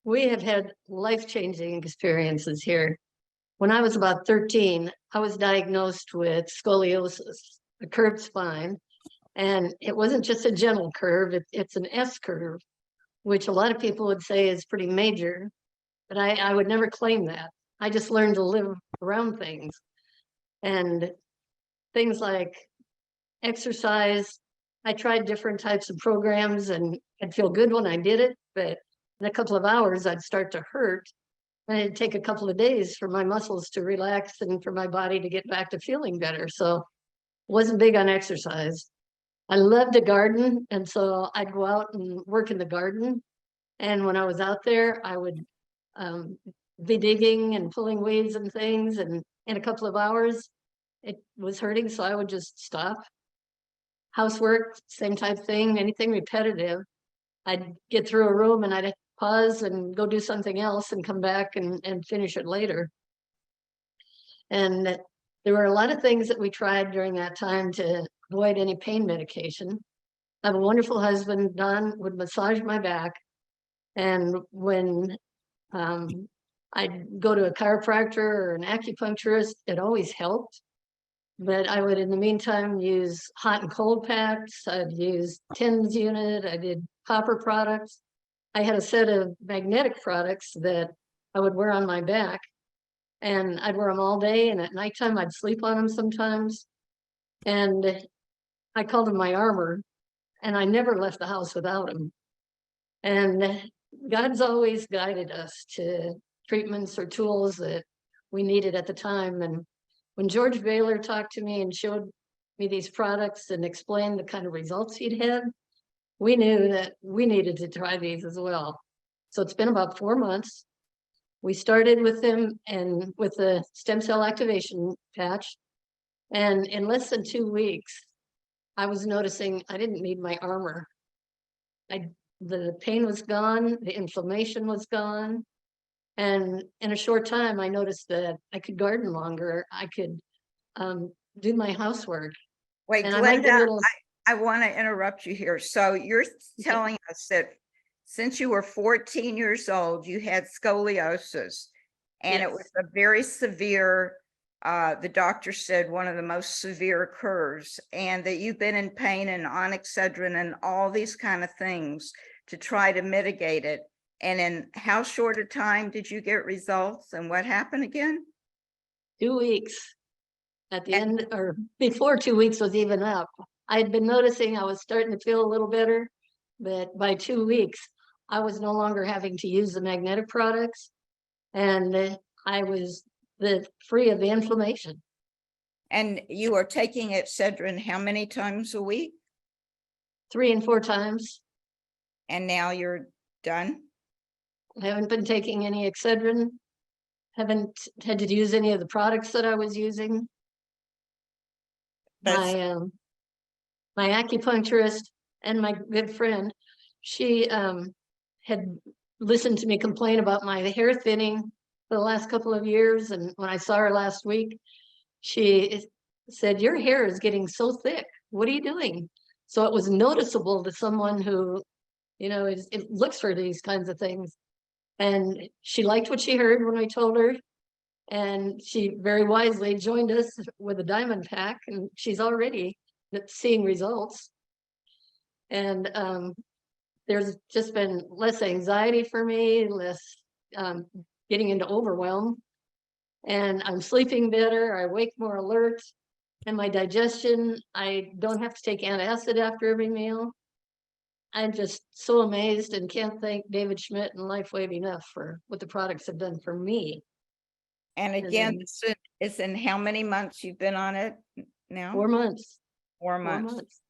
We have had life-changing experiences here. When I was about 13, I was diagnosed with scoliosis, a curved spine. And it wasn't just a gentle curve, it's an S curve, which a lot of people would say is pretty major, but I would never claim that. I just learned to live around things. And things like exercise, I tried different types of programs and I'd feel good when I did it, but in a couple of hours, I'd start to hurt. And it'd take a couple of days for my muscles to relax and for my body to get back to feeling better. So wasn't big on exercise. I loved to garden, and so I'd go out and work in the garden. And when I was out there, I would be digging and pulling weeds and things. And in a couple of hours, it was hurting, so I would just stop. Housework, same type thing, anything repetitive. I'd get through a room and I'd pause and go do something else and come back and finish it later. And there were a lot of things that we tried during that time to avoid any pain medication. I have a wonderful husband. Don would massage my back. And when I'd go to a chiropractor or an acupuncturist, it always helped. But I would, in the meantime, use hot and cold packs. I'd use TENS unit. I did copper products. I had a set of magnetic products that I would wear on my back. And I'd wear them all day. And at nighttime, I'd sleep on them sometimes. And I called them my armor. And I never left the house without them. And God's always guided us to treatments or tools that we needed at the time. And when George Baylor talked to me and showed me these products and explained the kind of results he'd had, we knew that we needed to try these as well. So it's been about 4 months. We started with them and with the stem cell activation patch. And in less than 2 weeks, I was noticing I didn't need my armor. The pain was gone, the inflammation was gone. And in a short time, I noticed that I could garden longer. I could do my housework. Wait, And Glenda, I want to interrupt you here. So you're telling us that since you were 14 years old, you had scoliosis, and it was a very severe, the doctor said one of the most severe curves, and that you've been in pain and on Excedrin and all these kind of things to try to mitigate it. And in how short a time did you get results, and what happened again? 2 weeks. At the end, or before 2 weeks was even up. I had been noticing I was starting to feel a little better, but by 2 weeks, I was no longer having to use the magnetic products, and I was free of the inflammation. And you are taking Excedrin how many times a week? 3 and 4 times. And now you're done? I haven't been taking any Excedrin. Haven't had to use any of the products that I was using. My acupuncturist and my good friend, she had listened to me complain about my hair thinning for the last couple of years. And when I saw her last week, she said, "Your hair is getting so thick. What are you doing?" So it was noticeable to someone who, it looks for these kinds of things. And she liked what she heard when I told her. And she very wisely joined us with a diamond pack, and she's already seeing results. And there's just been less anxiety for me, less getting into overwhelm. And I'm sleeping better, I wake more alert, and my digestion, I don't have to take antacid after every meal. I'm just so amazed and can't thank David Schmidt and LifeWave enough for what the products have done for me. And again, it's in how many months you've been on it now? 4 months. 4 months.